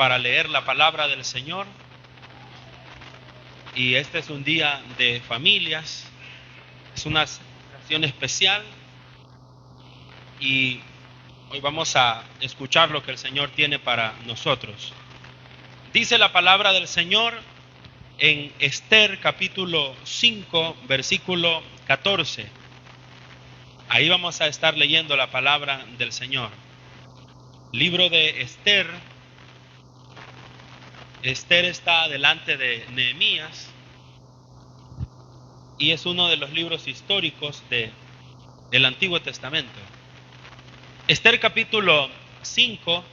para leer la palabra del Señor. Y este es un día de familias, es una celebración especial y hoy vamos a escuchar lo que el Señor tiene para nosotros. Dice la palabra del Señor en Esther capítulo 5, versículo 14. Ahí vamos a estar leyendo la palabra del Señor. Libro de Esther. Esther está delante de Nehemías y es uno de los libros históricos del Antiguo Testamento. Esther capítulo 5,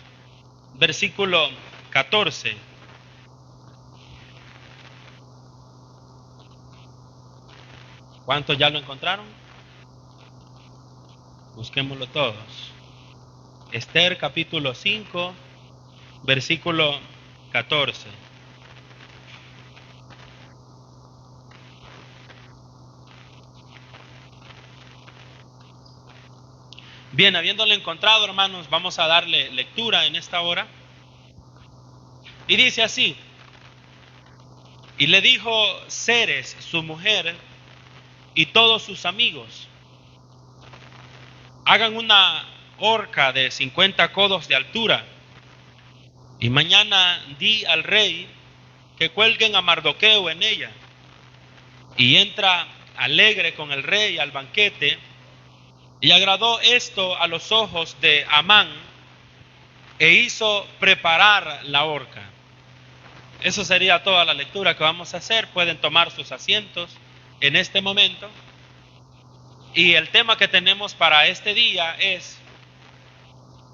versículo 14. ¿Cuántos ya lo encontraron? Busquémoslo todos. Esther capítulo 5, versículo 14. Bien, habiéndolo encontrado, hermanos, vamos a darle lectura en esta hora. Y dice así: y le dijo Zeres, su mujer, y todos sus amigos: hagan una horca de 50 codos de altura, y mañana di al rey que cuelguen a Mardoqueo en ella. Y entra alegre con el rey al banquete, y agradó esto a los ojos de Amán, e hizo preparar la horca. Eso sería toda la lectura que vamos a hacer. Pueden tomar sus asientos en este momento. Y el tema que tenemos para este día es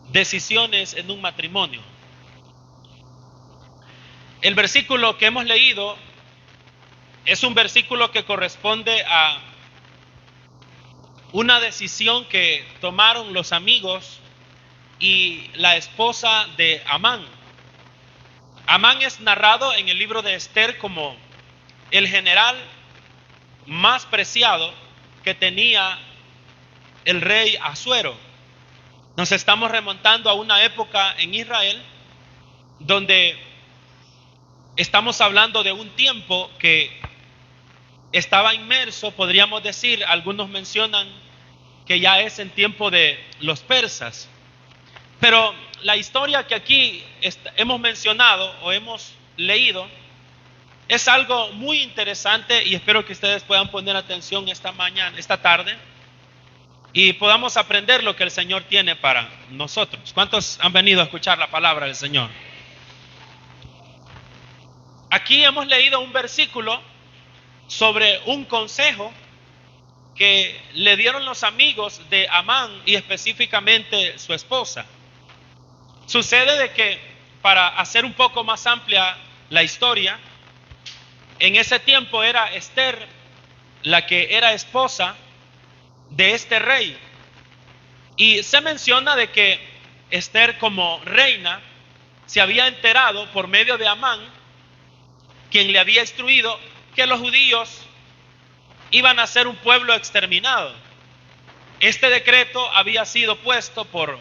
decisiones en un matrimonio. El versículo que hemos leído es un versículo que corresponde a una decisión que tomaron los amigos y la esposa de Amán. Amán es narrado en el libro de Esther como el general más preciado que tenía el rey Asuero. Nos estamos remontando a una época en Israel donde estamos hablando de un tiempo que estaba inmerso, podríamos decir, algunos mencionan que ya es en tiempo de los persas. Pero la historia que aquí hemos mencionado o hemos leído es algo muy interesante y espero que ustedes puedan poner atención esta tarde y podamos aprender lo que el Señor tiene para nosotros. ¿Cuántos han venido a escuchar la palabra del Señor? Aquí hemos leído un versículo sobre un consejo que le dieron los amigos de Amán y específicamente su esposa. Sucede de que, para hacer un poco más amplia la historia, en ese tiempo era Esther la que era esposa de este rey. Y se menciona de que Esther, como reina, se había enterado por medio de Amán, quien le había instruido que los judíos iban a ser un pueblo exterminado. Este decreto había sido puesto por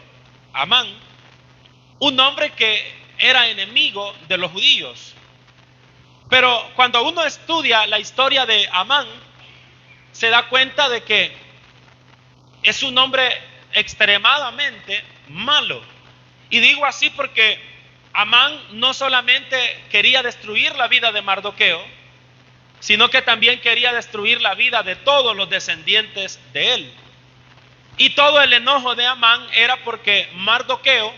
Amán, un hombre que era enemigo de los judíos. Pero cuando uno estudia la historia de Amán, se da cuenta de que es un hombre extremadamente malo. Y digo así porque Amán no solamente quería destruir la vida de Mardoqueo, sino que también quería destruir la vida de todos los descendientes de él. Y todo el enojo de Amán era porque Mardoqueo,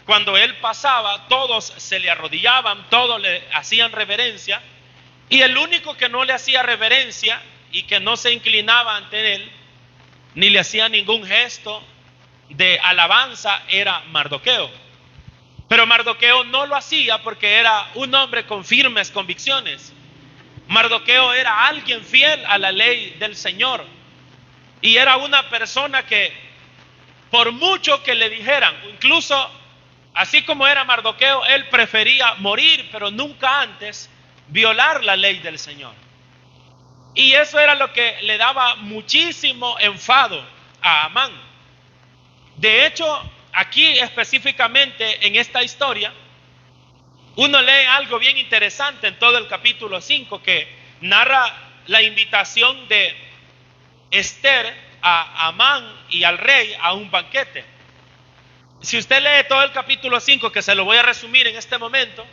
cuando él pasaba, todos se le arrodillaban, todos le hacían reverencia, y el único que no le hacía reverencia y que no se inclinaba ante él, ni le hacía ningún gesto de alabanza, era Mardoqueo. Pero Mardoqueo no lo hacía porque era un hombre con firmes convicciones. Mardoqueo era alguien fiel a la ley del Señor y era una persona que, por mucho que le dijeran, incluso así como era Mardoqueo, él prefería morir, pero nunca antes violar la ley del Señor. Y eso era lo que le daba muchísimo enfado a Amán. De hecho, aquí específicamente en esta historia, uno lee algo bien interesante en todo el capítulo 5 que narra la invitación de Esther a Amán y al rey a un banquete. Si usted lee todo el capítulo 5, que se lo voy a resumir en este momento,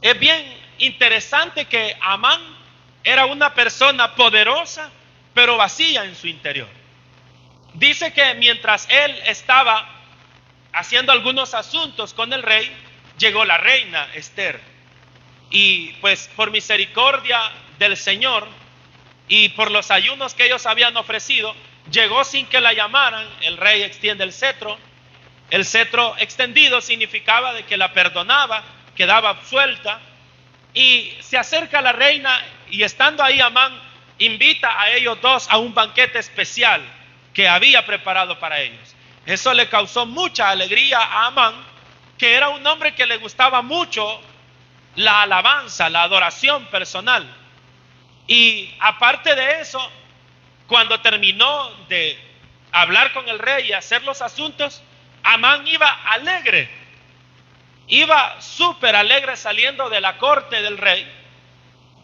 es bien interesante que Amán era una persona poderosa, pero vacía en su interior. Dice que mientras él estaba haciendo algunos asuntos con el rey, llegó la reina Esther. Y pues por misericordia del Señor y por los ayunos que ellos habían ofrecido, llegó sin que la llamaran. El rey extiende el cetro. El cetro extendido significaba de que la perdonaba, quedaba absuelta. Y se acerca la reina y estando ahí Amán invita a ellos dos a un banquete especial que había preparado para ellos. Eso le causó mucha alegría a Amán, que era un hombre que le gustaba mucho la alabanza, la adoración personal. Y aparte de eso, cuando terminó de hablar con el rey y hacer los asuntos, Amán iba alegre. Iba súper alegre saliendo de la corte del rey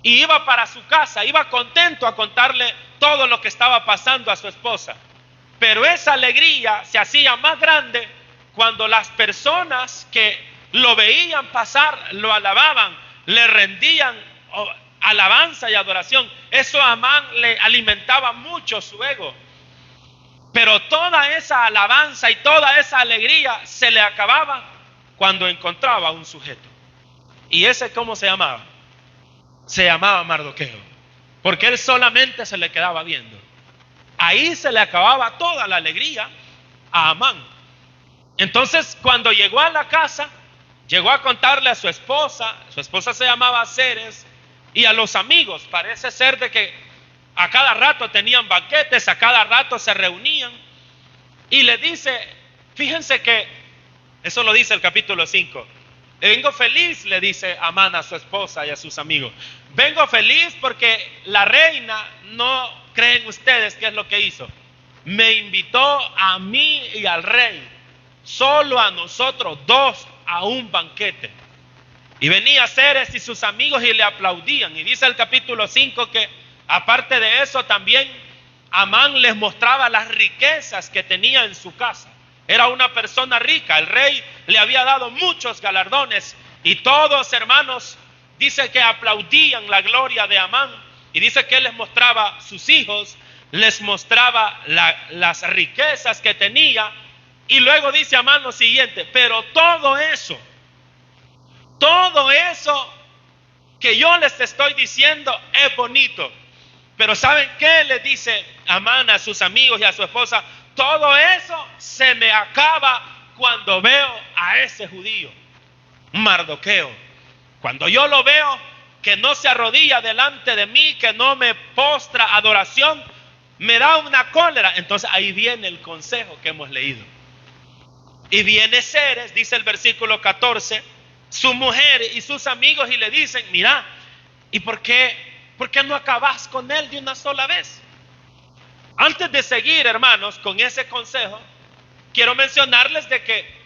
y iba para su casa, iba contento a contarle todo lo que estaba pasando a su esposa. Pero esa alegría se hacía más grande cuando las personas que lo veían pasar, lo alababan, le rendían alabanza y adoración. Eso a Amán le alimentaba mucho su ego. Pero toda esa alabanza y toda esa alegría se le acababa cuando encontraba a un sujeto. ¿Y ese cómo se llamaba? Se llamaba Mardoqueo, porque él solamente se le quedaba viendo. Ahí se le acababa toda la alegría a Amán. Entonces cuando llegó a la casa, llegó a contarle a su esposa se llamaba Ceres, y a los amigos. Parece ser de que a cada rato tenían banquetes, a cada rato se reunían, y le dice, fíjense que eso lo dice el capítulo 5. Vengo feliz, le dice Amán a su esposa y a sus amigos. Vengo feliz porque la reina, no creen ustedes qué es lo que hizo. Me invitó a mí y al rey, solo a nosotros dos, a un banquete. Y venía Ceres y sus amigos y le aplaudían. Y dice el capítulo 5 que aparte de eso también Amán les mostraba las riquezas que tenía en su casa. Era una persona rica, el rey le había dado muchos galardones y todos, hermanos, dice que aplaudían la gloria de Amán. Y dice que él les mostraba sus hijos, les mostraba las riquezas que tenía. Y luego dice Amán lo siguiente, pero todo eso que yo les estoy diciendo es bonito. Pero ¿saben qué? Le dice Amán a sus amigos y a su esposa, todo eso se me acaba cuando veo a ese judío, Mardoqueo. Cuando yo lo veo que no se arrodilla delante de mí, que no me postra adoración, me da una cólera. Entonces ahí viene el consejo que hemos leído. Y viene Ceres, dice el versículo 14, su mujer y sus amigos, y le dicen, mira, ¿y por qué no acabas con él de una sola vez? Antes de seguir, hermanos, con ese consejo, quiero mencionarles de que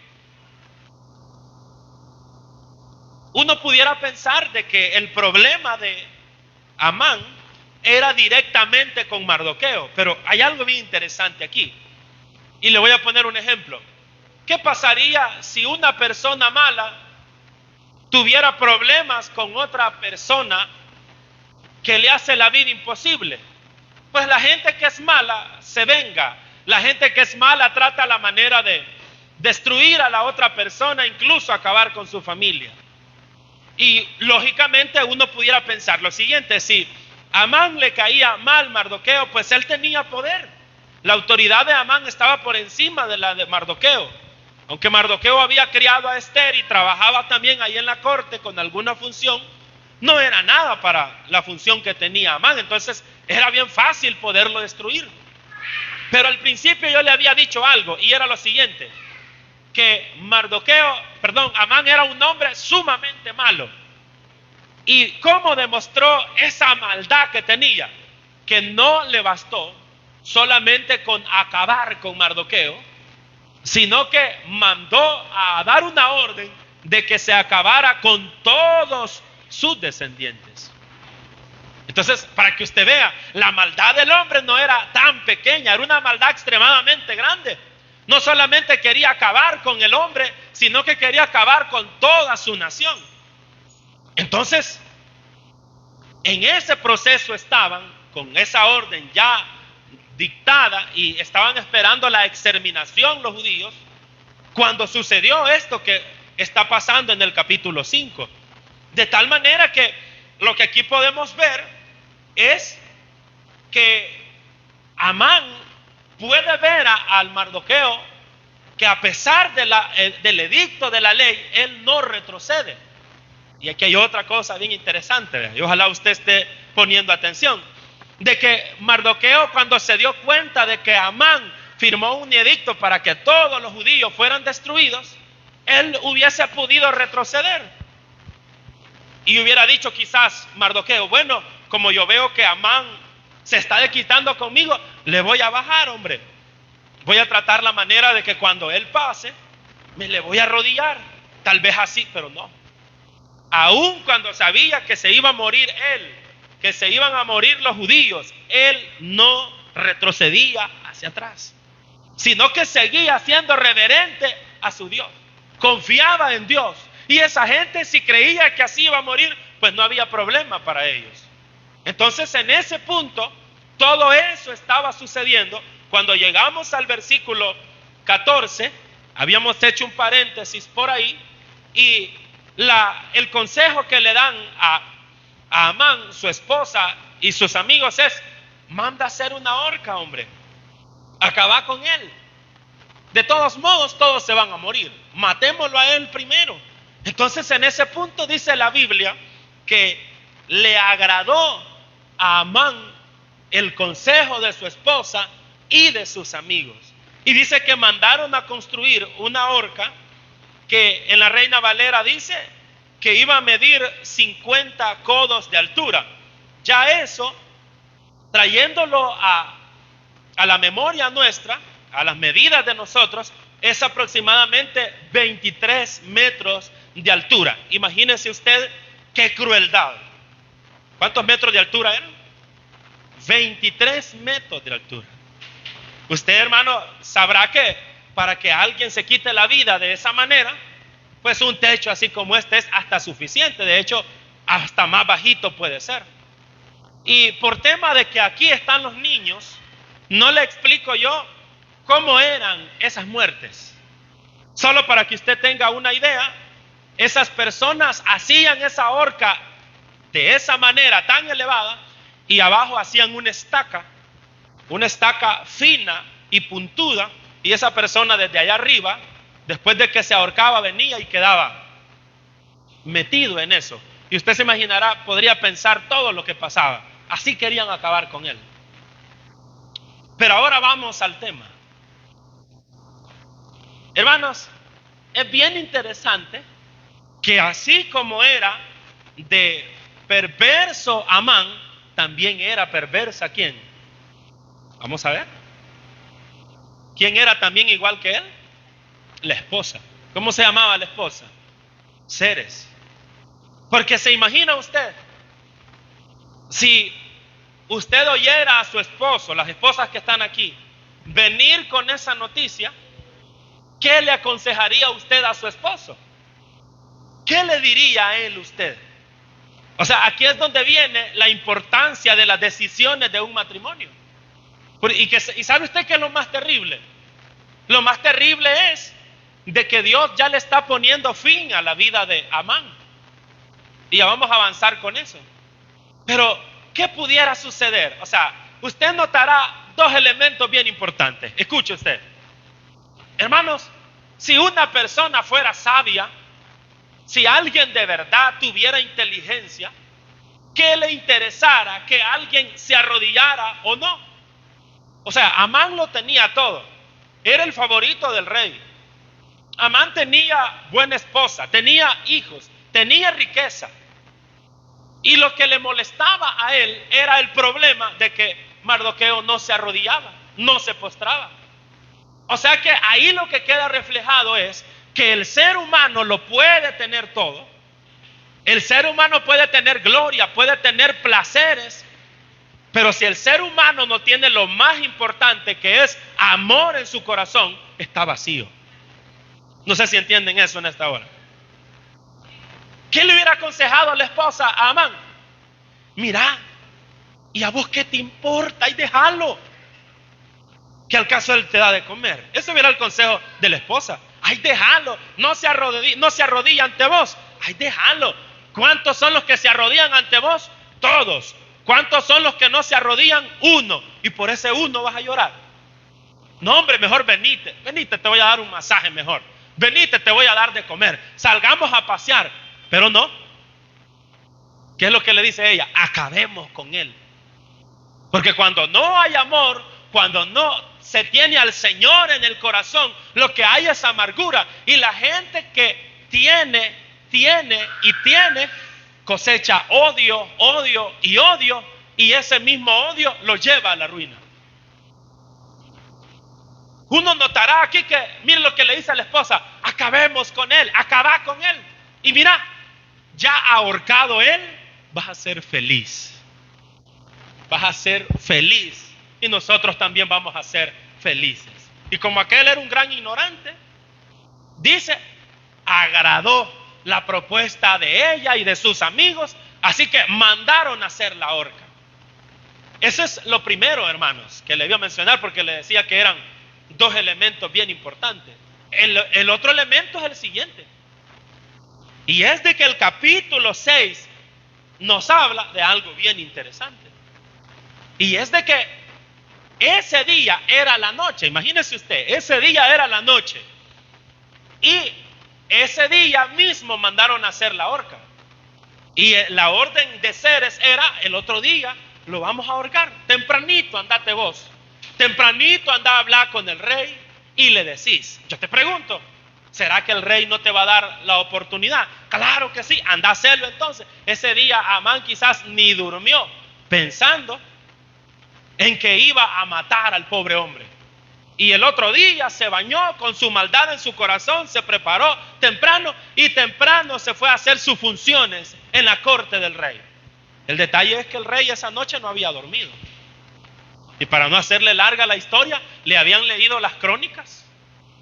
uno pudiera pensar de que el problema de Amán era directamente con Mardoqueo, pero hay algo bien interesante aquí. Y le voy a poner un ejemplo. ¿Qué pasaría si una persona mala tuviera problemas con otra persona que le hace la vida imposible? Pues la gente que es mala se venga. La gente que es mala trata la manera de destruir a la otra persona, incluso acabar con su familia. Y lógicamente uno pudiera pensar lo siguiente: si a Amán le caía mal Mardoqueo, pues él tenía poder. La autoridad de Amán estaba por encima de la de Mardoqueo. Aunque Mardoqueo había criado a Esther y trabajaba también ahí en la corte con alguna función, no era nada para la función que tenía Amán. Entonces era bien fácil poderlo destruir. Pero al principio yo le había dicho algo, y era lo siguiente: que Amán era un hombre sumamente malo. ¿Y cómo demostró esa maldad que tenía? Que no le bastó solamente con acabar con Mardoqueo, sino que mandó a dar una orden de que se acabara con todos sus descendientes. Entonces, para que usted vea, la maldad del hombre no era tan pequeña, era una maldad extremadamente grande. No solamente quería acabar con el hombre, sino que quería acabar con toda su nación. Entonces, en ese proceso estaban, con esa orden ya dictada, y estaban esperando la exterminación los judíos, cuando sucedió esto que está pasando en el capítulo 5. De tal manera que lo que aquí podemos ver es que Amán puede ver al Mardoqueo que a pesar del edicto de la ley, él no retrocede. Y aquí hay otra cosa bien interesante, y ojalá usted esté poniendo atención, de que Mardoqueo, cuando se dio cuenta de que Amán firmó un edicto para que todos los judíos fueran destruidos, él hubiese podido retroceder y hubiera dicho quizás Mardoqueo, bueno, como yo veo que Amán se está desquitando conmigo, le voy a bajar, hombre. Voy a tratar la manera de que cuando él pase, me le voy a arrodillar. Tal vez así, pero no. Aun cuando sabía que se iba a morir él, que se iban a morir los judíos, él no retrocedía hacia atrás, sino que seguía siendo reverente a su Dios. Confiaba en Dios. Y esa gente, si creía que así iba a morir, pues no había problema para ellos. Entonces, en ese punto, todo eso estaba sucediendo. Cuando llegamos al versículo 14, habíamos hecho un paréntesis por ahí, y el consejo que le dan a Amán, su esposa y sus amigos es: manda a hacer una horca, hombre, acaba con él. De todos modos, todos se van a morir, matémoslo a él primero. Entonces, en ese punto dice la Biblia que le agradó a Amán el consejo de su esposa y de sus amigos, y dice que mandaron a construir una horca que en la Reina Valera dice que iba a medir 50 codos de altura. Ya eso, trayéndolo a la memoria nuestra, a las medidas de nosotros, es aproximadamente 23 metros de altura. Imagínese usted qué crueldad. ¿Cuántos metros de altura eran? 23 metros de altura. Usted, hermano, sabrá que para que alguien se quite la vida de esa manera, pues un techo así como este es hasta suficiente. De hecho, hasta más bajito puede ser. Y por tema de que aquí están los niños, no le explico yo cómo eran esas muertes. Solo para que usted tenga una idea, esas personas hacían esa horca de esa manera tan elevada, y abajo hacían una estaca fina y puntuda, y esa persona desde allá arriba, después de que se ahorcaba, venía y quedaba metido en eso. Y usted se imaginará, podría pensar todo lo que pasaba. Así querían acabar con él. Pero ahora vamos al tema. Hermanos, es bien interesante que así como era de perverso Amán, también era perversa ¿quién? Vamos a ver. ¿Quién era también igual que él? La esposa. ¿Cómo se llamaba la esposa? Ceres. Porque se imagina usted, si usted oyera a su esposo, las esposas que están aquí, venir con esa noticia, ¿qué le aconsejaría usted a su esposo? ¿Qué le diría a él usted? O sea, aquí es donde viene la importancia de las decisiones de un matrimonio. Y ¿sabe usted qué es lo más terrible? Lo más terrible es de que Dios ya le está poniendo fin a la vida de Amán. Y ya vamos a avanzar con eso. Pero, ¿qué pudiera suceder? O sea, usted notará dos elementos bien importantes. Escuche usted. Hermanos, si una persona fuera sabia, si alguien de verdad tuviera inteligencia, ¿qué le interesara que alguien se arrodillara o no? O sea, Amán lo tenía todo. Era el favorito del rey. Amán tenía buena esposa, tenía hijos, tenía riqueza. Y lo que le molestaba a él era el problema de que Mardoqueo no se arrodillaba, no se postraba. O sea que ahí lo que queda reflejado es que el ser humano lo puede tener todo. El ser humano puede tener gloria, puede tener placeres, pero si el ser humano no tiene lo más importante, que es amor en su corazón, está vacío. No sé si entienden eso en esta hora. ¿Qué le hubiera aconsejado a la esposa a Amán? Mira, ¿y a vos qué te importa? Y déjalo, que al caso él te da de comer. Ese hubiera el consejo de la esposa. Ay, déjalo, no se arrodilla ante vos. Ay, déjalo. ¿Cuántos son los que se arrodillan ante vos? Todos. ¿Cuántos son los que no se arrodillan? Uno. Y por ese uno vas a llorar. No, hombre, mejor venite, te voy a dar un masaje mejor. Venite, te voy a dar de comer. Salgamos a pasear. Pero no. ¿Qué es lo que le dice ella? Acabemos con él. Porque cuando no hay amor, cuando no se tiene al Señor en el corazón, lo que hay es amargura. Y la gente que tiene cosecha odio, y ese mismo odio lo lleva a la ruina. Uno notará aquí que, miren lo que le dice a la esposa: acabemos con él, acabá con él. Y mira, ya ahorcado él, vas a ser feliz. Vas a ser feliz. Y nosotros también vamos a ser felices. Y como aquel era un gran ignorante, dice, agradó la propuesta de ella y de sus amigos, así que mandaron a hacer la horca. Eso es lo primero, hermanos, que le voy a mencionar, porque le decía que eran dos elementos bien importantes. El otro elemento es el siguiente, y es de que el capítulo 6 nos habla de algo bien interesante, y es de que ese día era la noche. Imagínese usted, ese día era la noche, y ese día mismo mandaron a hacer la horca. Y la orden de Ceres era: el otro día lo vamos a ahorcar. Tempranito andate vos. Tempranito anda a hablar con el rey y le decís. Yo te pregunto, ¿será que el rey no te va a dar la oportunidad? Claro que sí, anda a hacerlo entonces. Ese día Amán quizás ni durmió, pensando en que iba a matar al pobre hombre. Y el otro día se bañó con su maldad en su corazón, se preparó temprano se fue a hacer sus funciones en la corte del rey. El detalle es que el rey esa noche no había dormido. Y para no hacerle larga la historia, le habían leído las crónicas.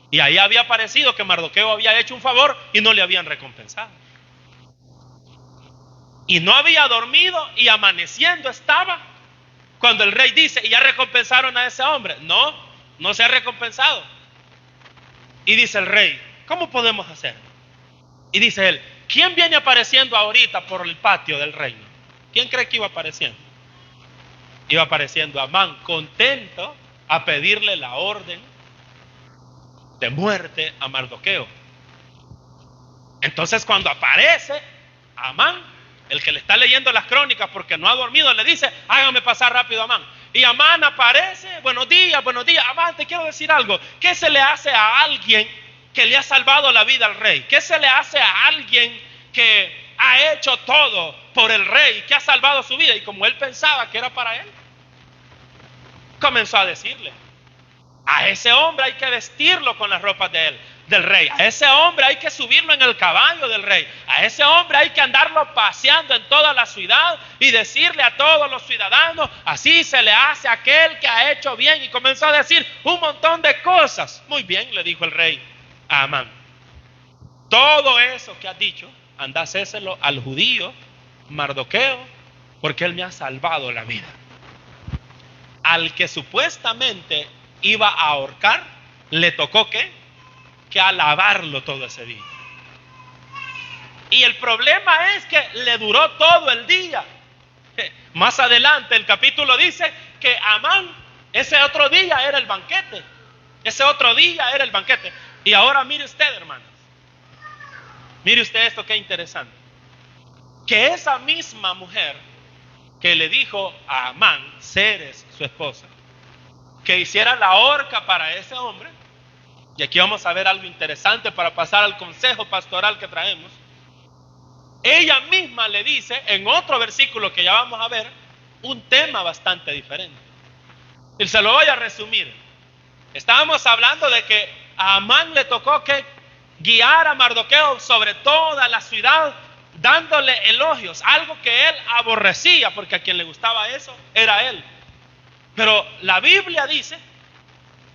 Y ahí había aparecido que Mardoqueo había hecho un favor y no le habían recompensado. Y no había dormido, y amaneciendo estaba cuando el rey dice: ¿y ya recompensaron a ese hombre? No se ha recompensado. Y dice el rey: ¿cómo podemos hacer? Y dice él: ¿quién viene apareciendo ahorita por el patio del reino? ¿Quién cree que iba apareciendo? Iba apareciendo Amán, contento a pedirle la orden de muerte a Mardoqueo. Entonces, cuando aparece Amán, el que le está leyendo las crónicas porque no ha dormido, le dice: hágame pasar rápido a Amán. Y Amán aparece: buenos días. Amán, te quiero decir algo. ¿Qué se le hace a alguien que le ha salvado la vida al rey? ¿Qué se le hace a alguien que ha hecho todo por el rey, que ha salvado su vida? Y como él pensaba que era para él, comenzó a decirle: a ese hombre hay que vestirlo con las ropas del rey. A ese hombre hay que subirlo en el caballo del rey. A ese hombre hay que andarlo paseando en toda la ciudad y decirle a todos los ciudadanos: así se le hace a aquel que ha hecho bien. Y comenzó a decir un montón de cosas. Muy bien, le dijo el rey a Amán: todo eso que has dicho, anda a hacérselo al judío Mardoqueo, porque él me ha salvado la vida. Al que supuestamente iba a ahorcar, le tocó que alabarlo todo ese día. Y el problema es que le duró todo el día. Más adelante el capítulo dice que Amán, ese otro día era el banquete. Y ahora mire usted, hermanos, mire usted esto, qué interesante. Que esa misma mujer que le dijo a Amán, Ceres, su esposa, que hiciera la horca para ese hombre. Y aquí vamos a ver algo interesante para pasar al consejo pastoral que traemos. Ella misma le dice en otro versículo que ya vamos a ver un tema bastante diferente. Y se lo voy a resumir. Estábamos hablando de que a Amán le tocó que guiar a Mardoqueo sobre toda la ciudad, dándole elogios, algo que él aborrecía, porque a quien le gustaba eso era él. Pero la Biblia dice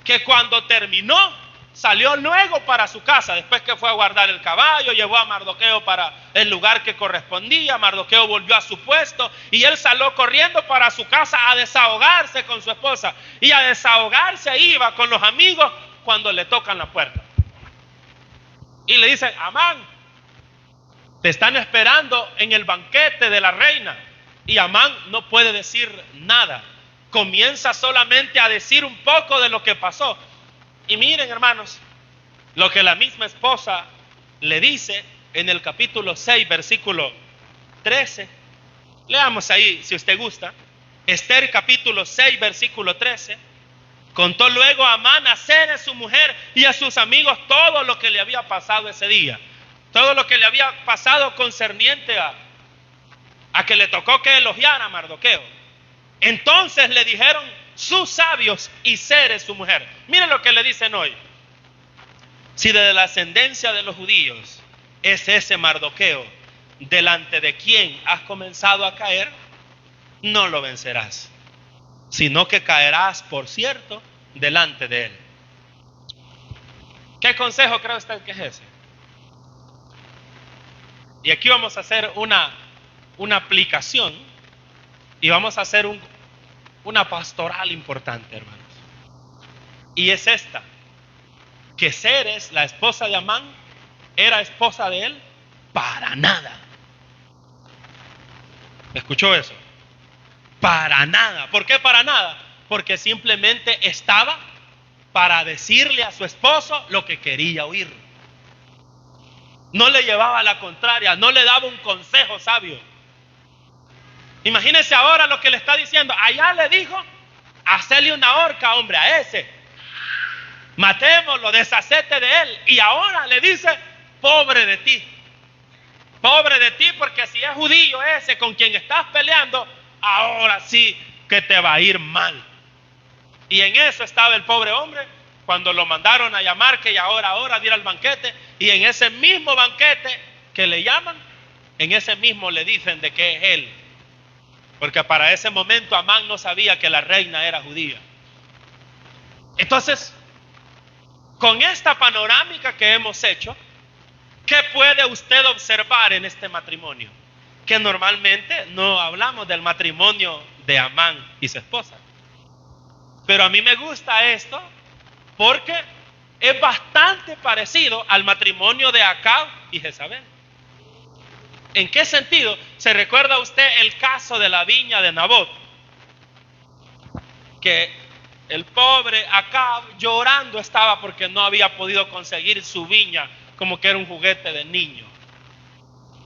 que cuando terminó, salió luego para su casa, después que fue a guardar el caballo, llevó a Mardoqueo para el lugar que correspondía. Mardoqueo volvió a su puesto y él salió corriendo para su casa a desahogarse con su esposa. Y a desahogarse iba con los amigos cuando le tocan la puerta. Y le dicen: Amán, te están esperando en el banquete de la reina. Y Amán no puede decir nada. Comienza solamente a decir un poco de lo que pasó. Y miren, hermanos, lo que la misma esposa le dice en el capítulo 6, versículo 13. Leamos ahí, si usted gusta. Esther capítulo 6, versículo 13. Contó luego a Amán a Zeres su mujer y a sus amigos todo lo que le había pasado ese día. Todo lo que le había pasado concerniente a que le tocó que elogiara a Mardoqueo. Entonces le dijeron sus sabios y Zeres su mujer. Miren lo que le dicen hoy: si de la ascendencia de los judíos es ese Mardoqueo, delante de quien has comenzado a caer, no lo vencerás, sino que caerás, por cierto, delante de él. ¿Qué consejo cree usted que es ese? Y aquí vamos a hacer una aplicación y vamos a hacer una pastoral importante, hermanos. Y es esta: que Zeres, la esposa de Amán, era esposa de él para nada. ¿Escuchó eso? Para nada. ¿Por qué para nada? Porque simplemente estaba para decirle a su esposo lo que quería oír. No le llevaba la contraria, no le daba un consejo sabio. Imagínense ahora lo que le está diciendo. Allá le dijo: hacerle una horca, hombre, a ese. Matémoslo, deshacete de él. Y ahora le dice: pobre de ti. Pobre de ti, porque si es judío ese con quien estás peleando, ahora sí que te va a ir mal. Y en eso estaba el pobre hombre cuando lo mandaron a llamar, que ya ahora diera el banquete. Y en ese mismo banquete que le llaman, en ese mismo le dicen de que es él. Porque para ese momento Amán no sabía que la reina era judía. Entonces, con esta panorámica que hemos hecho, ¿qué puede usted observar en este matrimonio? Que normalmente no hablamos del matrimonio de Amán y su esposa. Pero a mí me gusta esto porque es bastante parecido al matrimonio de Acab y Jezabel. ¿En qué sentido? ¿Se recuerda usted el caso de la viña de Nabot? Que el pobre Acab llorando estaba porque no había podido conseguir su viña, como que era un juguete de niño.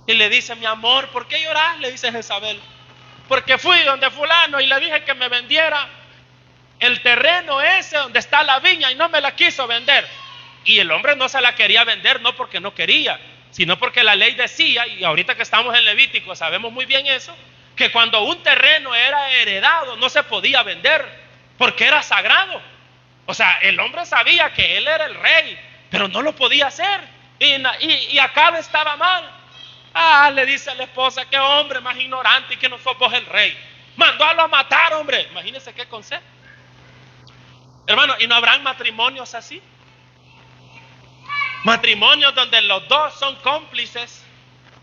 Y le dice: mi amor, ¿por qué lloras? Le dice Jezabel. Porque fui donde fulano y le dije que me vendiera el terreno ese donde está la viña y no me la quiso vender. Y el hombre no se la quería vender, no porque no quería, sino porque la ley decía, y ahorita que estamos en Levítico sabemos muy bien eso, que cuando un terreno era heredado no se podía vender porque era sagrado. O sea, el hombre sabía que él era el rey, pero no lo podía hacer. Y Acab estaba mal. Le dice a la esposa: qué hombre más ignorante, y que no sos vos el rey. Mandó a matar, hombre. Imagínense qué consejo. Hermano, ¿y no habrán matrimonios así? Matrimonios donde los dos son cómplices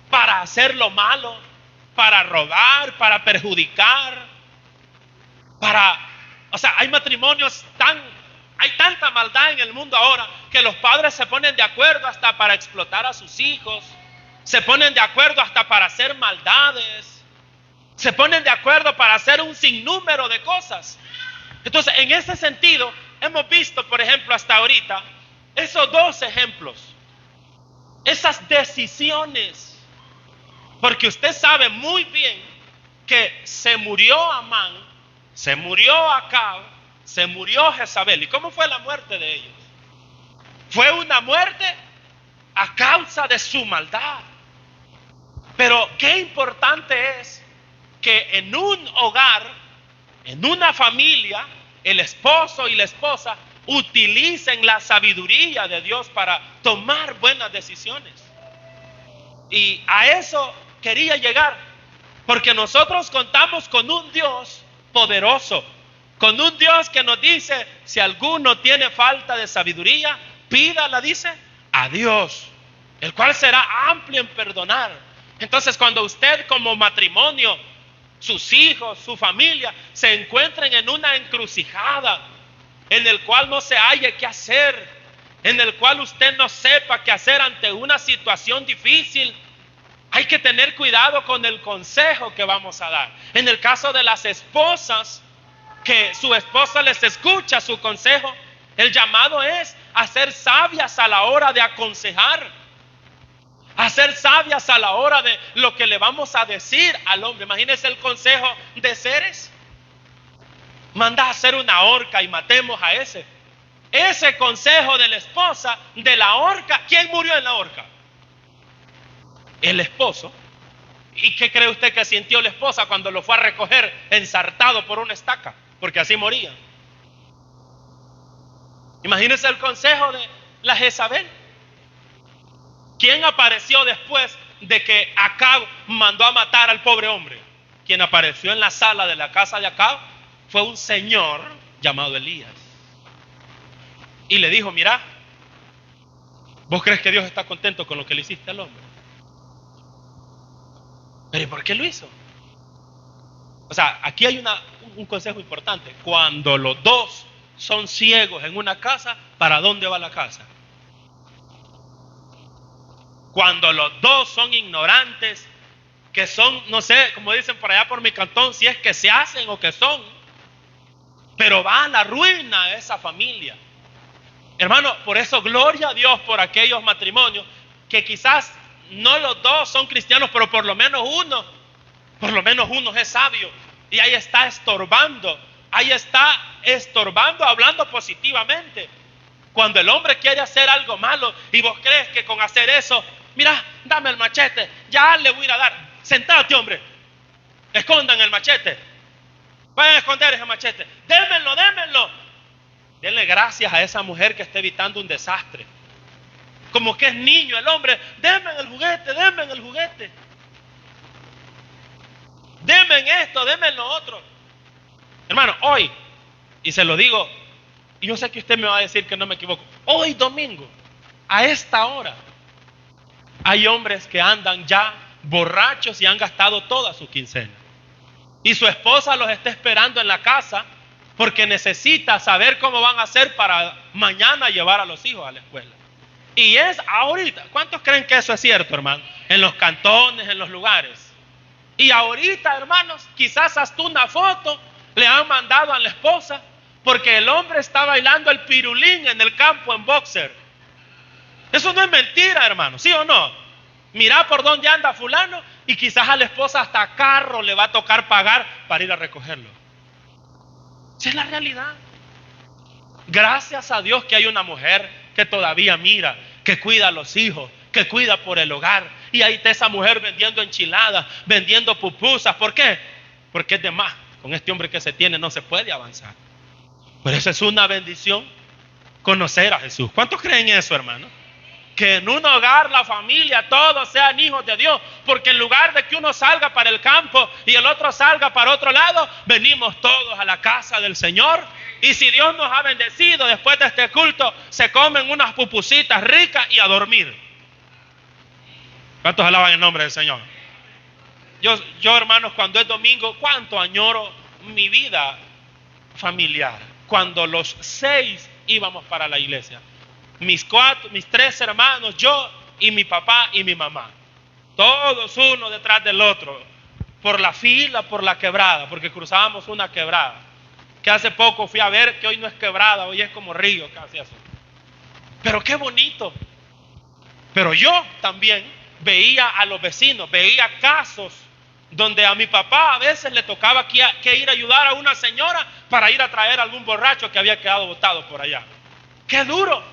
para hacer lo malo, para robar, para perjudicar, o sea, hay matrimonios hay tanta maldad en el mundo ahora que los padres se ponen de acuerdo hasta para explotar a sus hijos, se ponen de acuerdo hasta para hacer maldades, se ponen de acuerdo para hacer un sinnúmero de cosas. Entonces, en ese sentido, hemos visto, por ejemplo, hasta ahorita, esos dos ejemplos, esas decisiones, porque usted sabe muy bien que se murió Amán, se murió Acab, se murió Jezabel. ¿Y cómo fue la muerte de ellos? Fue una muerte a causa de su maldad. Pero qué importante es que en un hogar, en una familia, el esposo y la esposa utilicen la sabiduría de Dios para tomar buenas decisiones. Y a eso quería llegar, porque nosotros contamos con un Dios poderoso, con un Dios que nos dice: si alguno tiene falta de sabiduría, pídala, dice, a Dios, el cual será amplio en perdonar. Entonces, cuando usted como matrimonio, sus hijos, su familia, se encuentren en una encrucijada en el cual no se halle qué hacer, en el cual usted no sepa qué hacer ante una situación difícil, hay que tener cuidado con el consejo que vamos a dar. En el caso de las esposas, que su esposa les escucha su consejo, el llamado es a ser sabias a la hora de aconsejar, a ser sabias a la hora de lo que le vamos a decir al hombre. Imagínense el consejo de Ceres: manda a hacer una horca y matemos a ese. Ese consejo de la esposa, de la horca. ¿Quién murió en la horca? El esposo. ¿Y qué cree usted que sintió la esposa cuando lo fue a recoger ensartado por una estaca? Porque así moría. Imagínense el consejo de la Jezabel. ¿Quién apareció después de que Acab mandó a matar al pobre hombre? Quien apareció en la sala de la casa de Acab fue un señor llamado Elías. Y le dijo: mira, ¿vos crees que Dios está contento con lo que le hiciste al hombre? ¿Pero y por qué lo hizo? O sea, aquí hay un consejo importante. Cuando los dos son ciegos en una casa, ¿para dónde va la casa? Cuando los dos son ignorantes, que son, no sé, como dicen por allá por mi cantón, si es que se hacen o que son, pero va a la ruina esa familia. Hermano, por eso gloria a Dios por aquellos matrimonios que quizás no los dos son cristianos, pero por lo menos uno es sabio y ahí está estorbando hablando positivamente. Cuando el hombre quiere hacer algo malo y vos crees que con hacer eso, mira, dame el machete, ya le voy a ir a dar. Sentate, hombre, escondan el machete, vayan a esconder ese machete, démenlo. Denle gracias a esa mujer que está evitando un desastre. Como que es niño el hombre: denme el juguete, denme esto, denme lo otro. Hermano, hoy, y se lo digo, y yo sé que usted me va a decir que no me equivoco, hoy domingo, a esta hora, hay hombres que andan ya borrachos y han gastado toda su quincena. Y su esposa los está esperando en la casa porque necesita saber cómo van a hacer para mañana llevar a los hijos a la escuela. Y es ahorita. ¿Cuántos creen que eso es cierto, hermano? En los cantones, en los lugares. Y ahorita, hermanos, quizás hasta una foto le han mandado a la esposa porque el hombre está bailando el pirulín en el campo en boxer. Eso no es mentira, hermano, ¿sí o no? Mira por dónde anda fulano y quizás a la esposa hasta carro le va a tocar pagar para ir a recogerlo. Esa es la realidad. Gracias a Dios que hay una mujer que todavía mira, que cuida a los hijos, que cuida por el hogar. Y ahí está esa mujer vendiendo enchiladas, vendiendo pupusas. ¿Por qué? Porque es de más. Con este hombre que se tiene no se puede avanzar. Pero eso es una bendición, conocer a Jesús. ¿Cuántos creen eso, hermano? Que en un hogar, la familia, todos sean hijos de Dios. Porque en lugar de que uno salga para el campo y el otro salga para otro lado, venimos todos a la casa del Señor. Y si Dios nos ha bendecido, después de este culto se comen unas pupusitas ricas y a dormir. ¿Cuántos alaban el nombre del Señor? Yo, hermanos, cuando es domingo, cuánto añoro mi vida familiar. Cuando los 6 íbamos para la iglesia. Mis 3 hermanos, yo y mi papá y mi mamá. Todos uno detrás del otro. Por la fila, por la quebrada, porque cruzábamos una quebrada. Que hace poco fui a ver que hoy no es quebrada, hoy es como río, casi eso. Pero qué bonito. Pero yo también veía a los vecinos, veía casos donde a mi papá a veces le tocaba que ir a ayudar a una señora para ir a traer a algún borracho que había quedado botado por allá. ¡Qué duro!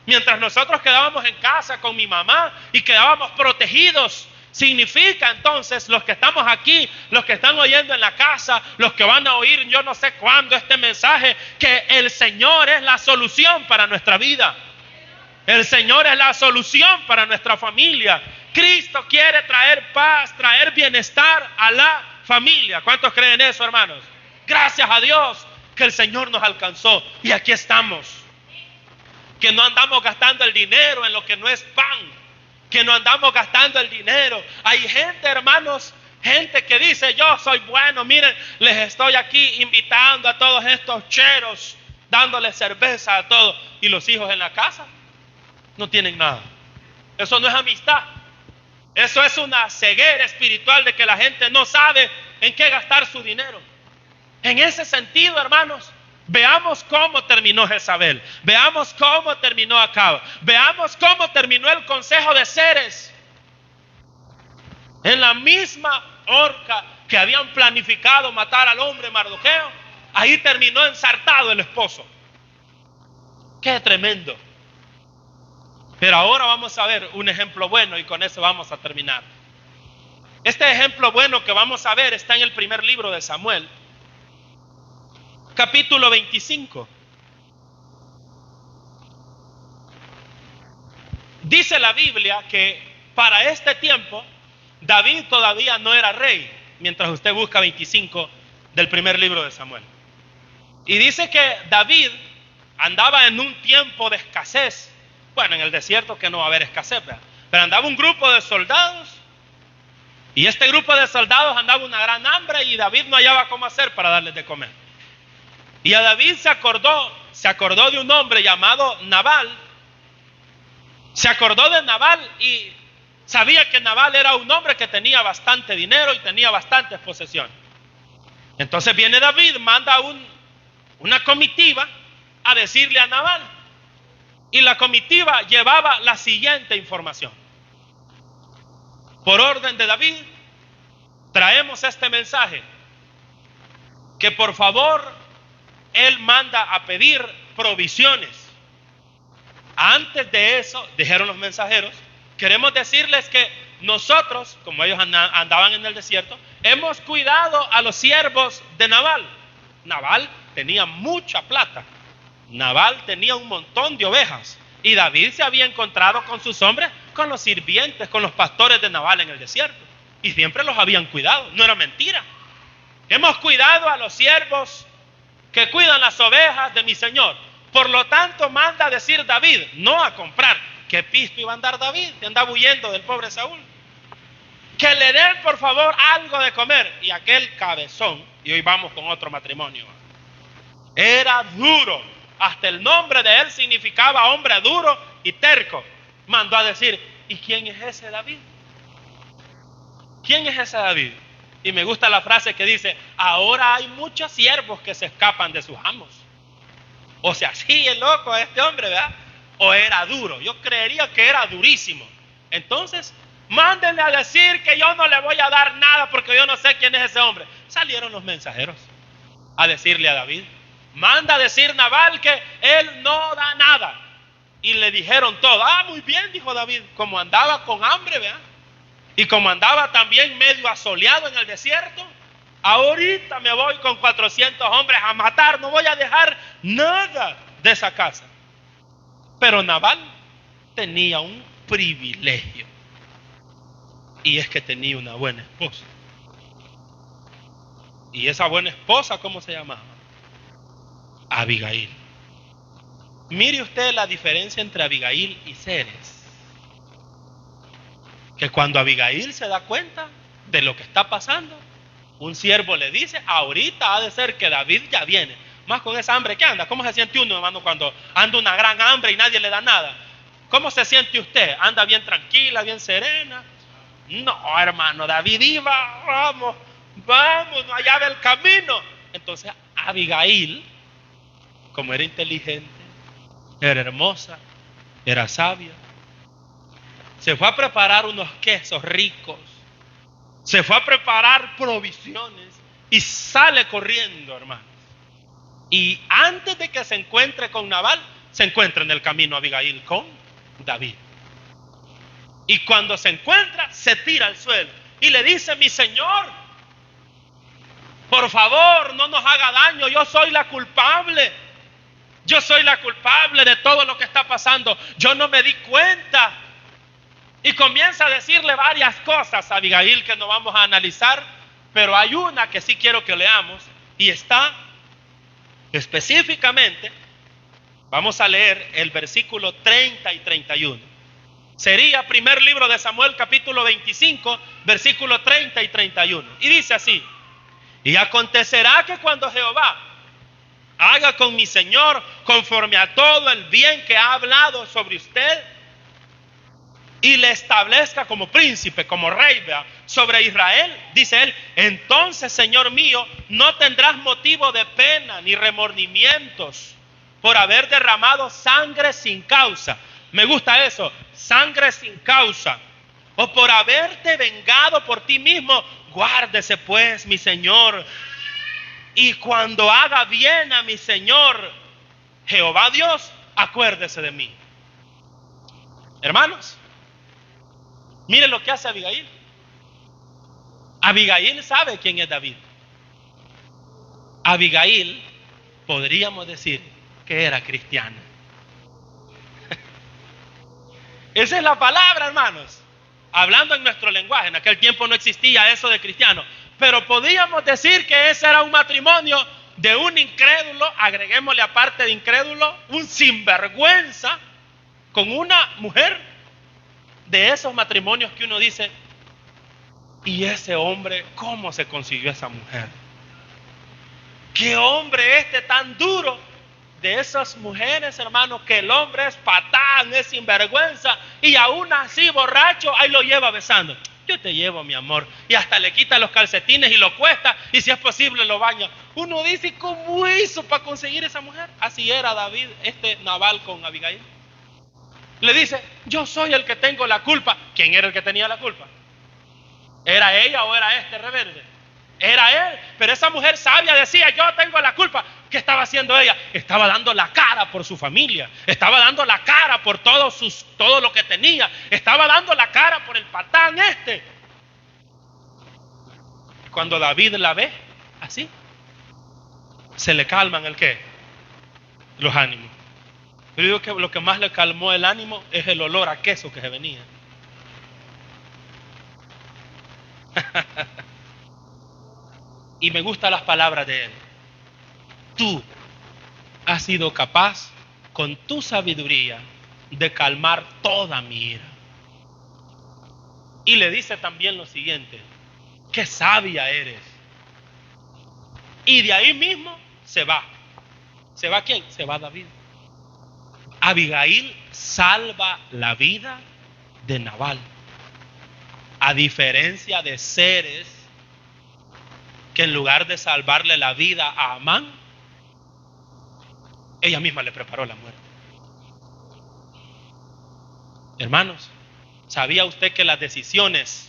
Mientras nosotros quedábamos en casa con mi mamá y quedábamos protegidos, Significa entonces, los que estamos aquí, los que están oyendo en la casa, los que van a oír yo no sé cuándo este mensaje, que el Señor es la solución para nuestra vida. El Señor es la solución para nuestra familia. Cristo quiere traer paz, traer bienestar a la familia. ¿Cuántos creen eso, hermanos? Gracias a Dios que el Señor nos alcanzó y aquí estamos. Que no andamos gastando el dinero en lo que no es pan. Que no andamos gastando el dinero. Hay gente, hermanos, gente que dice: yo soy bueno, miren, les estoy aquí invitando a todos estos cheros, dándoles cerveza a todos. Y los hijos en la casa no tienen nada. Eso no es amistad. Eso es una ceguera espiritual de que la gente no sabe en qué gastar su dinero. En ese sentido, hermanos, veamos cómo terminó Jezabel. Veamos cómo terminó Acab. Veamos cómo terminó el consejo de Ceres. En la misma horca que habían planificado matar al hombre Mardoqueo, ahí terminó ensartado el esposo. ¡Qué tremendo! Pero ahora vamos a ver un ejemplo bueno y con eso vamos a terminar. Este ejemplo bueno que vamos a ver está en el primer libro de Samuel, capítulo 25. Dice la Biblia que para este tiempo David todavía no era rey, mientras usted busca 25 del primer libro de Samuel. Y dice que David andaba en un tiempo de escasez. Bueno, en el desierto que no va a haber escasez, ¿verdad? Pero andaba un grupo de soldados y este grupo de soldados andaba una gran hambre y David no hallaba cómo hacer para darles de comer. Y a David se acordó de un hombre llamado Nabal. Se acordó de Nabal y sabía que Nabal era un hombre que tenía bastante dinero y tenía bastantes posesiones. Entonces viene David, manda una comitiva a decirle a Nabal. Y la comitiva llevaba la siguiente información: por orden de David, traemos este mensaje, que por favor él manda a pedir provisiones. Antes de eso, dijeron los mensajeros, queremos decirles que nosotros, como ellos andaban en el desierto, hemos cuidado a los siervos de Nabal. Nabal tenía mucha plata. Nabal tenía un montón de ovejas y David se había encontrado con sus hombres, con los sirvientes, con los pastores de Nabal en el desierto, y siempre los habían cuidado. No era mentira. Hemos cuidado a los siervos que cuidan las ovejas de mi señor. Por lo tanto, manda a decir David, no a comprar. ¿Qué pisto iba a andar David? Que andaba huyendo del pobre Saúl. Que le den por favor algo de comer. Y aquel cabezón, y hoy vamos con otro matrimonio, era duro. Hasta el nombre de él significaba hombre duro y terco. Mandó a decir: ¿y quién es ese David? ¿Quién es ese David? Y me gusta la frase que dice: ahora hay muchos siervos que se escapan de sus amos. O sea, sí, es loco este hombre, ¿verdad? O era duro. Yo creería que era durísimo. Entonces, mándenle a decir que yo no le voy a dar nada porque yo no sé quién es ese hombre. Salieron los mensajeros a decirle a David: manda a decir Nabal que él no da nada. Y le dijeron todo. Muy bien, dijo David, como andaba con hambre, ¿verdad? Y como andaba también medio asoleado en el desierto, ahorita me voy con 400 hombres a matar, no voy a dejar nada de esa casa. Pero Nabal tenía un privilegio, y es que tenía una buena esposa. Y esa buena esposa, ¿cómo se llamaba? Abigail. Mire usted la diferencia entre Abigail y Ceres. Que cuando Abigail se da cuenta de lo que está pasando, un siervo le dice: ahorita ha de ser que David ya viene. Más con esa hambre que anda. ¿Cómo se siente uno, hermano, cuando anda una gran hambre y nadie le da nada? ¿Cómo se siente usted? ¿Anda bien tranquila, bien serena? No, hermano, David iba, vamos, no hallaba el camino. Entonces Abigail, como era inteligente, era hermosa, era sabia, se fue a preparar unos quesos ricos, se fue a preparar provisiones y sale corriendo, hermanos. Y antes de que se encuentre con Nabal, se encuentra en el camino Abigail con David. Y cuando se encuentra, se tira al suelo y le dice: mi señor, por favor, no nos haga daño, yo soy la culpable. Yo soy la culpable de todo lo que está pasando. Yo no me di cuenta. Y comienza a decirle varias cosas a Abigail que no vamos a analizar, pero hay una que sí quiero que leamos y está específicamente, vamos a leer el versículo 30 y 31. Sería primer libro de Samuel, capítulo 25, versículo 30 y 31. Y dice así: y acontecerá que cuando Jehová haga con mi señor conforme a todo el bien que ha hablado sobre usted, y le establezca como príncipe, como rey, ¿verdad?, sobre Israel, dice él, entonces, señor mío, no tendrás motivo de pena ni remordimientos por haber derramado sangre sin causa. Me gusta eso, sangre sin causa. O por haberte vengado por ti mismo. Guárdese pues, mi señor, y cuando haga bien a mi señor Jehová Dios, acuérdese de mí. Hermanos, mire lo que hace Abigail. Abigail sabe quién es David. Abigail, podríamos decir que era cristiana. Esa es la palabra, hermanos. Hablando en nuestro lenguaje, en aquel tiempo no existía eso de cristiano, pero podríamos decir que ese era un matrimonio de un incrédulo, agreguémosle aparte de incrédulo, un sinvergüenza, con una mujer. De esos matrimonios que uno dice, ¿y ese hombre cómo se consiguió esa mujer? ¿Qué hombre este tan duro? De esas mujeres, hermanos, que el hombre es patán, es sinvergüenza, y aún así borracho, ahí lo lleva besando. Yo te llevo, mi amor, y hasta le quita los calcetines y lo cuesta, y si es posible lo baña. Uno dice, ¿cómo hizo para conseguir esa mujer? Así era David, Nabal con Abigail. Le dice, yo soy el que tengo la culpa. ¿Quién era el que tenía la culpa? ¿Era ella o era este rebelde? Era él, pero esa mujer sabia decía, yo tengo la culpa. ¿Qué estaba haciendo ella? Estaba dando la cara por su familia, estaba dando la cara por todo lo que tenía, estaba dando la cara por el patán este. Cuando David la ve así, se le calman los ánimos. Yo digo que lo que más le calmó el ánimo es el olor a queso que se venía. Y me gustan las palabras de él. Tú has sido capaz con tu sabiduría de calmar toda mi ira. Y le dice también lo siguiente: qué sabia eres. Y de ahí mismo se va. ¿Se va quién? Se va David. Abigail salva la vida de Nabal. A diferencia de Zeres, que en lugar de salvarle la vida a Amán, ella misma le preparó la muerte. Hermanos, ¿sabía usted que las decisiones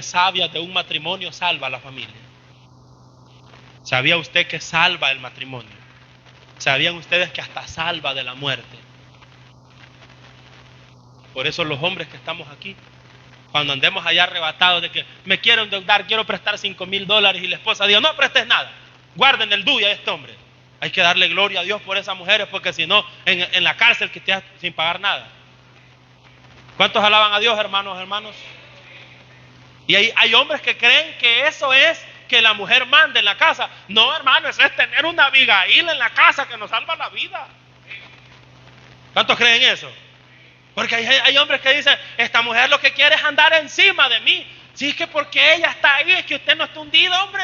sabias de un matrimonio salva a la familia? ¿Sabía usted que salva el matrimonio? ¿Sabían ustedes que hasta salva de la muerte? Por eso los hombres que estamos aquí, cuando andemos allá arrebatados de que me quiero endeudar, quiero prestar $5,000, y la esposa dice, no prestes nada, guarden el DUI a este hombre. Hay que darle gloria a Dios por esas mujeres, porque si no, en la cárcel que esté sin pagar nada. ¿Cuántos alaban a Dios, hermanos? Y hay hombres que creen que eso es que la mujer mande en la casa. No, hermano, eso es tener una Abigail en la casa que nos salva la vida. ¿Cuántos creen eso? Porque hay hombres que dicen, esta mujer lo que quiere es andar encima de mí. Sí, es que porque ella está ahí, es que usted no está hundido, hombre.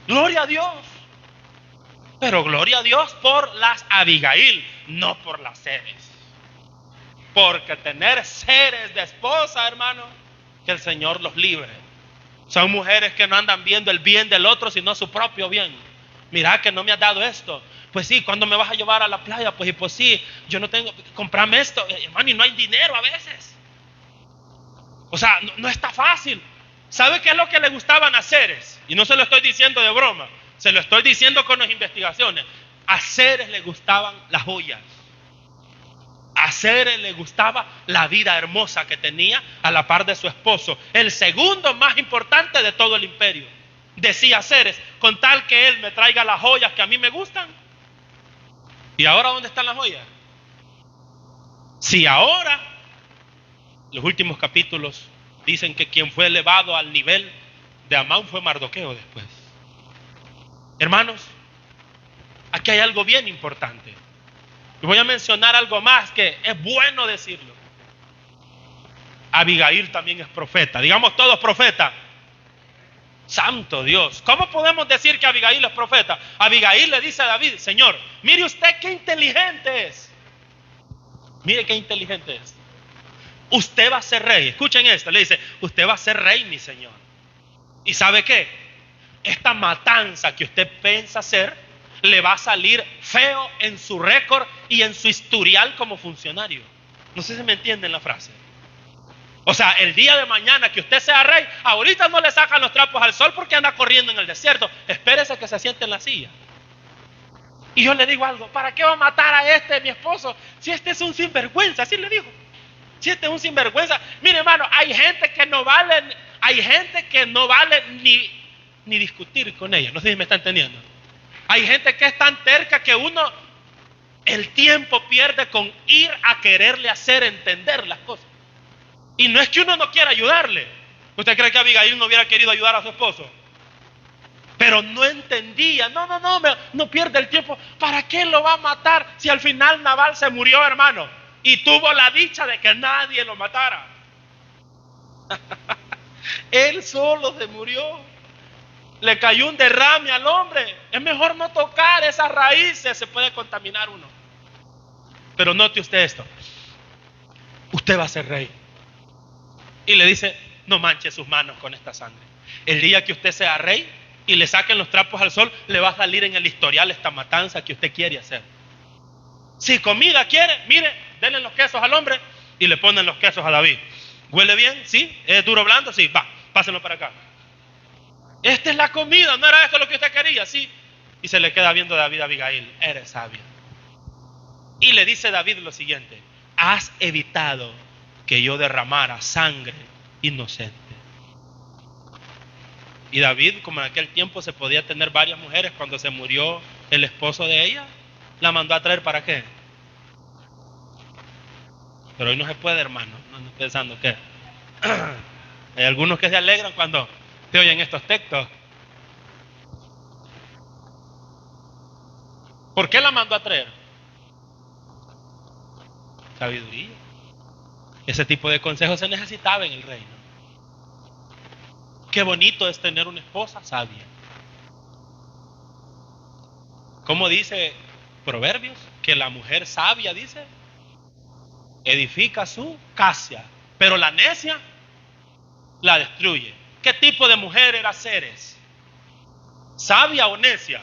Gloria a Dios. Pero gloria a Dios por las Abigail, no por las Zeres. Porque tener Zeres de esposa, hermano, que el Señor los libre. Son mujeres que no andan viendo el bien del otro, sino su propio bien. Mira que no me has dado esto. Pues sí, ¿cuándo me vas a llevar a la playa? Pues sí, yo no tengo, comprame esto. Hermano, y no hay dinero a veces. O sea, no está fácil. ¿Sabe qué es lo que le gustaban a Zeres? Y no se lo estoy diciendo de broma, se lo estoy diciendo con las investigaciones. A Zeres le gustaban las joyas. A Ceres le gustaba la vida hermosa que tenía a la par de su esposo, el segundo más importante de todo el imperio. Decía Ceres, con tal que él me traiga las joyas que a mí me gustan. ¿Y ahora dónde están las joyas? Si ahora, los últimos capítulos dicen que quien fue elevado al nivel de Amán fue Mardoqueo después. Hermanos, aquí hay algo bien importante. Y voy a mencionar algo más que es bueno decirlo. Abigail también es profeta. Digamos todos profeta. Santo Dios. ¿Cómo podemos decir que Abigail es profeta? Abigail le dice a David, Señor, mire usted qué inteligente es. Mire qué inteligente es. Usted va a ser rey. Escuchen esto. Le dice, usted va a ser rey, mi señor. ¿Y sabe qué? Esta matanza que usted piensa hacer le va a salir feo en su récord y en su historial como funcionario. No sé si me entienden la frase. O sea, el día de mañana que usted sea rey, ahorita no le sacan los trapos al sol porque anda corriendo en el desierto. Espérese que se siente en la silla. Y yo le digo algo, ¿para qué va a matar a este, mi esposo? Si este es un sinvergüenza, así le digo. Si este es un sinvergüenza. Mire, hermano, hay gente que no vale ni discutir con ella. No sé si me está entendiendo. Hay gente que es tan terca que uno el tiempo pierde con ir a quererle hacer entender las cosas. Y no es que uno no quiera ayudarle. ¿Usted cree que Abigail no hubiera querido ayudar a su esposo? Pero no entendía. No pierde el tiempo. ¿Para qué lo va a matar si al final Nabal se murió, hermano? Y tuvo la dicha de que nadie lo matara. Él solo se murió. Le cayó un derrame al hombre. Es mejor no tocar esas raíces, se puede contaminar uno. Pero note usted esto. Usted va a ser rey. Y le dice, no manche sus manos con esta sangre. El día que usted sea rey y le saquen los trapos al sol, le va a salir en el historial esta matanza que usted quiere hacer. Si comida quiere, mire, denle los quesos al hombre y le ponen los quesos a David. ¿Huele bien? ¿Sí? ¿Es duro blando? Sí, va, pásenlo para acá. Esta es la comida, ¿no era esto lo que usted quería? Sí. Y se le queda viendo David a Abigail, eres sabia. Y le dice David lo siguiente, has evitado que yo derramara sangre inocente. Y David, como en aquel tiempo se podía tener varias mujeres, cuando se murió el esposo de ella, la mandó a traer ¿para qué? Pero hoy no se puede, hermano. No estoy pensando que hay algunos que se alegran cuando te oyen estos textos. ¿Por qué la mandó a traer? Sabiduría. Ese tipo de consejos se necesitaba en el reino. Qué bonito es tener una esposa sabia. ¿Cómo dice Proverbios? Que la mujer sabia, dice, edifica su casa, pero la necia la destruye. ¿Qué tipo de mujer era Ceres? ¿Sabia o necia?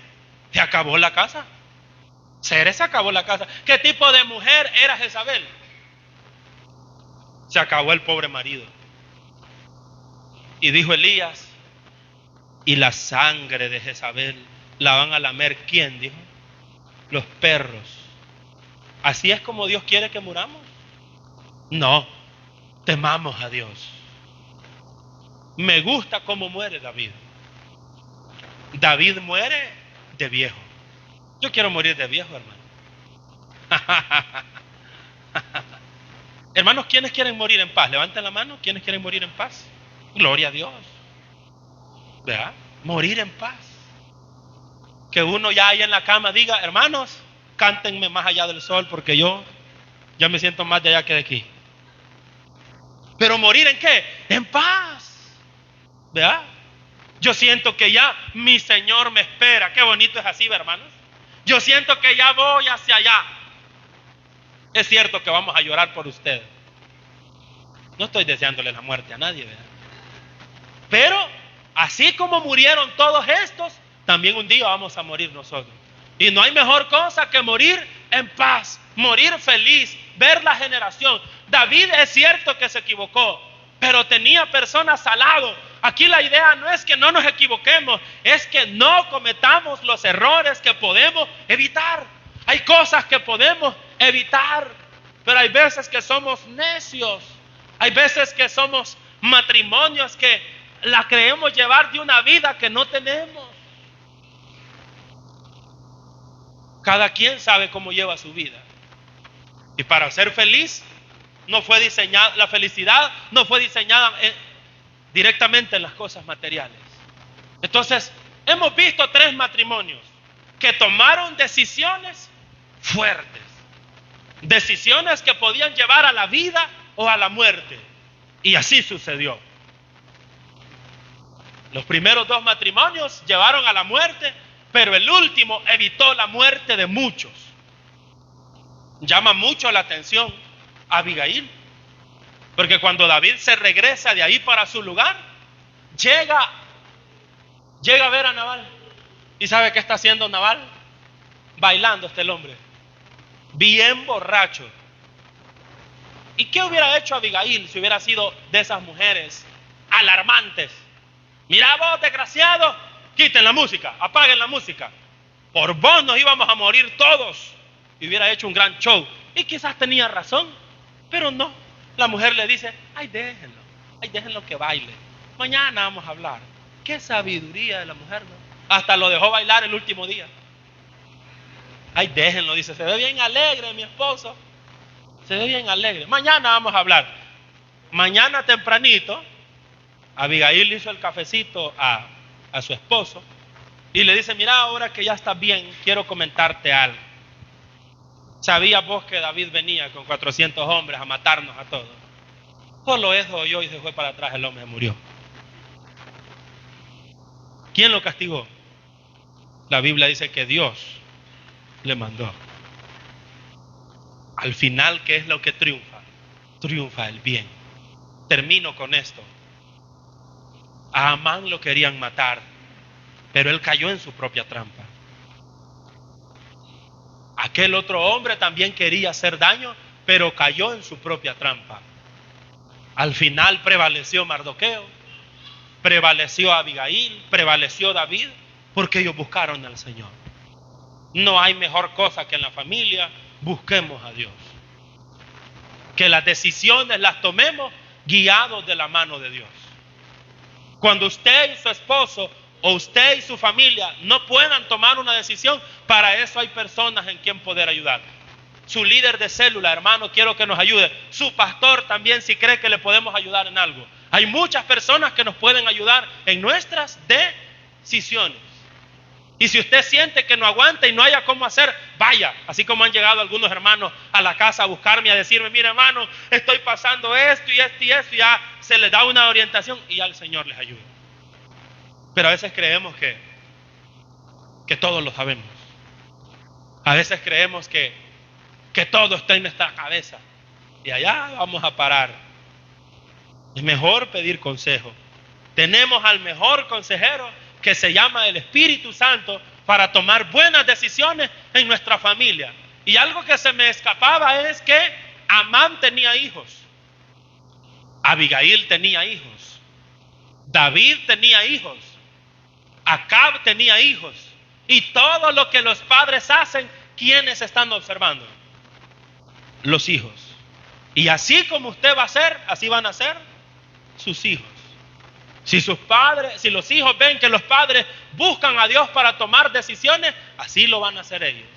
Se acabó la casa. Ceres se acabó la casa. ¿Qué tipo de mujer era Jezabel? Se acabó el pobre marido. Y dijo Elías, y la sangre de Jezabel la van a lamer, ¿quién? Dijo, los perros. ¿Así es como Dios quiere que muramos? No, temamos a Dios. Me gusta cómo muere David. David muere de viejo. Yo quiero morir de viejo, hermano. Hermanos, ¿quiénes quieren morir en paz? Levanten la mano. ¿Quiénes quieren morir en paz? Gloria a Dios. ¿Verdad? Morir en paz. Que uno ya ahí en la cama diga, hermanos, cántenme más allá del sol porque yo ya me siento más de allá que de aquí. Pero morir en qué? En paz. ¿Verdad? Yo siento que ya mi Señor me espera. Qué bonito es así, hermanos. Yo siento que ya voy hacia allá. Es cierto que vamos a llorar por ustedes. No estoy deseándole la muerte a nadie, ¿verdad? Pero así como murieron todos estos, también un día vamos a morir nosotros. Y no hay mejor cosa que morir en paz, morir feliz, ver la generación. David es cierto que se equivocó, pero tenía personas al lado. Aquí la idea no es que no nos equivoquemos, es que no cometamos los errores que podemos evitar. Hay cosas que podemos evitar. Pero hay veces que somos necios. Hay veces que somos matrimonios que la creemos llevar de una vida que no tenemos. Cada quien sabe cómo lleva su vida. Y para ser feliz, no fue diseñada, la felicidad no fue diseñada directamente en las cosas materiales. Entonces, hemos visto 3 matrimonios que tomaron decisiones fuertes. Decisiones que podían llevar a la vida o a la muerte. Y así sucedió. Los primeros 2 matrimonios llevaron a la muerte, pero el último evitó la muerte de muchos. Llama mucho la atención Abigail, porque cuando David se regresa de ahí para su lugar, llega a ver a Nabal. ¿Y sabe qué está haciendo Nabal? Bailando el hombre, bien borracho. ¿Y qué hubiera hecho Abigail si hubiera sido de esas mujeres alarmantes? Mira vos, desgraciado, quiten la música, apaguen la música. Por vos nos íbamos a morir todos. Y hubiera hecho un gran show. Y quizás tenía razón, pero no. La mujer le dice, ay déjenlo que baile. Mañana vamos a hablar. Qué sabiduría de la mujer, ¿no? Hasta lo dejó bailar el último día. Ay, déjenlo, dice, se ve bien alegre mi esposo. Se ve bien alegre. Mañana vamos a hablar. Mañana tempranito, Abigail le hizo el cafecito a su esposo y le dice, mira, ahora que ya estás bien, quiero comentarte algo. ¿Sabías vos que David venía con 400 hombres a matarnos a todos? Solo eso oyó y se fue para atrás, el hombre murió. ¿Quién lo castigó? La Biblia dice que Dios le mandó. Al final, ¿qué es lo que triunfa? Triunfa el bien. Termino con esto. A Amán lo querían matar, pero él cayó en su propia trampa. Aquel otro hombre también quería hacer daño, pero cayó en su propia trampa. Al final prevaleció Mardoqueo, prevaleció Abigail, prevaleció David, porque ellos buscaron al Señor. No hay mejor cosa que en la familia busquemos a Dios. Que las decisiones las tomemos guiados de la mano de Dios. Cuando usted y su esposo o usted y su familia no puedan tomar una decisión, para eso hay personas en quien poder ayudar. Su líder de célula, hermano, quiero que nos ayude. Su pastor también, si cree que le podemos ayudar en algo. Hay muchas personas que nos pueden ayudar en nuestras decisiones. Y si usted siente que no aguanta y no haya cómo hacer, vaya. Así como han llegado algunos hermanos a la casa a buscarme, a decirme, mire hermano, estoy pasando esto y esto y esto, y ya se les da una orientación y ya el Señor les ayuda. Pero a veces creemos que todos lo sabemos. A veces creemos que todo está en nuestra cabeza y allá vamos a parar. Es mejor pedir consejo. Tenemos al mejor consejero, que se llama el Espíritu Santo, para tomar buenas decisiones en nuestra familia. Y algo que se me escapaba es que Amán tenía hijos, Abigail tenía hijos, David tenía hijos, Acab tenía hijos. Y todo lo que los padres hacen, ¿quiénes están observando? Los hijos. Y así como usted va a ser, así van a ser sus hijos. Si los hijos ven que los padres buscan a Dios para tomar decisiones, así lo van a hacer ellos.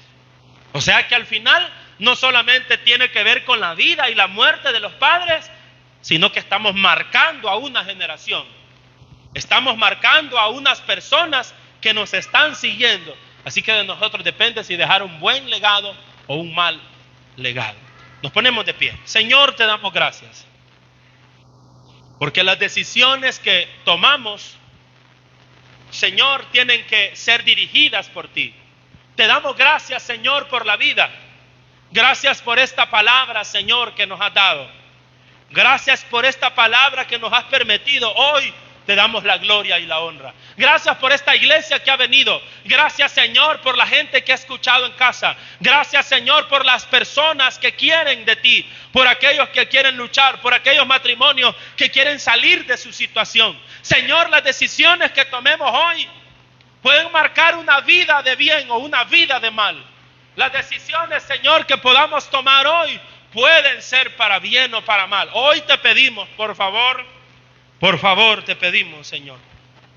O sea que al final no solamente tiene que ver con la vida y la muerte de los padres, sino que estamos marcando a una generación. Estamos marcando a unas personas que nos están siguiendo. Así que de nosotros depende si dejar un buen legado o un mal legado. Nos ponemos de pie. Señor, te damos gracias. Porque las decisiones que tomamos, Señor, tienen que ser dirigidas por ti. Te damos gracias, Señor, por la vida. Gracias por esta palabra, Señor, que nos has dado. Gracias por esta palabra que nos has permitido hoy. Te damos la gloria y la honra. Gracias por esta iglesia que ha venido. Gracias, Señor, por la gente que ha escuchado en casa. Gracias, Señor, por las personas que quieren de ti. Por aquellos que quieren luchar. Por aquellos matrimonios que quieren salir de su situación. Señor, las decisiones que tomemos hoy pueden marcar una vida de bien o una vida de mal. Las decisiones, Señor, que podamos tomar hoy pueden ser para bien o para mal. Hoy te pedimos, por favor te pedimos, Señor,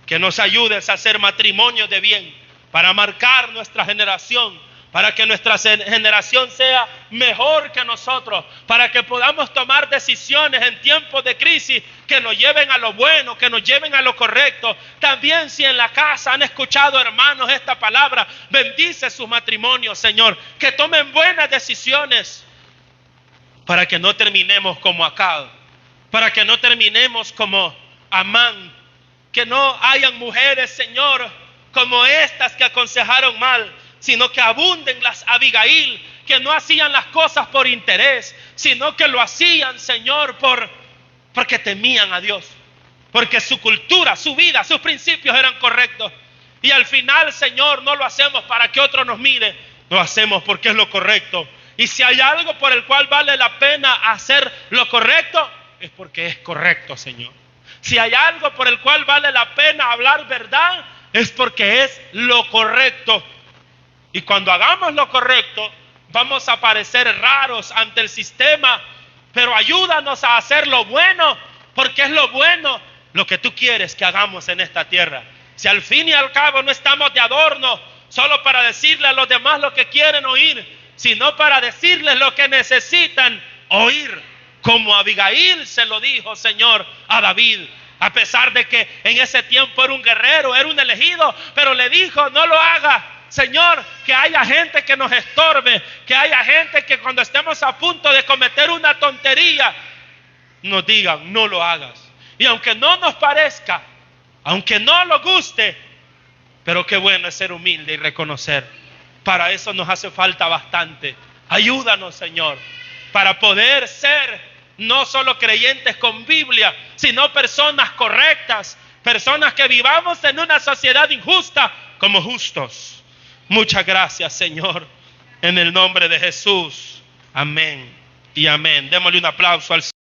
que nos ayudes a hacer matrimonios de bien para marcar nuestra generación, para que nuestra generación sea mejor que nosotros, para que podamos tomar decisiones en tiempos de crisis que nos lleven a lo bueno, que nos lleven a lo correcto. También si en la casa han escuchado, hermanos, esta palabra, bendice sus matrimonios, Señor, que tomen buenas decisiones para que no terminemos como Acab, para que no terminemos como Amán, que no hayan mujeres, Señor, como estas que aconsejaron mal, sino que abunden las Abigail, que no hacían las cosas por interés, sino que lo hacían, Señor, porque temían a Dios, porque su cultura, su vida, sus principios eran correctos. Y al final, Señor, no lo hacemos para que otro nos mire, lo hacemos porque es lo correcto. Y si hay algo por el cual vale la pena hacer lo correcto, es porque es correcto, Señor. Si hay algo por el cual vale la pena hablar verdad, es porque es lo correcto. Y cuando hagamos lo correcto, vamos a parecer raros ante el sistema, pero ayúdanos a hacer lo bueno, porque es lo bueno lo que tú quieres que hagamos en esta tierra. Si al fin y al cabo no estamos de adorno, solo para decirle a los demás lo que quieren oír, sino para decirles lo que necesitan oír, como Abigail se lo dijo, Señor, a David. A pesar de que en ese tiempo era un guerrero, era un elegido, pero le dijo, no lo haga, Señor, que haya gente que nos estorbe, que haya gente que cuando estemos a punto de cometer una tontería, nos digan, no lo hagas. Y aunque no nos parezca, aunque no nos guste, pero qué bueno es ser humilde y reconocer. Para eso nos hace falta bastante. Ayúdanos, Señor, para poder ser no solo creyentes con Biblia, sino personas correctas, personas que vivamos en una sociedad injusta como justos. Muchas gracias, Señor, en el nombre de Jesús. Amén y amén. Démosle un aplauso al Señor.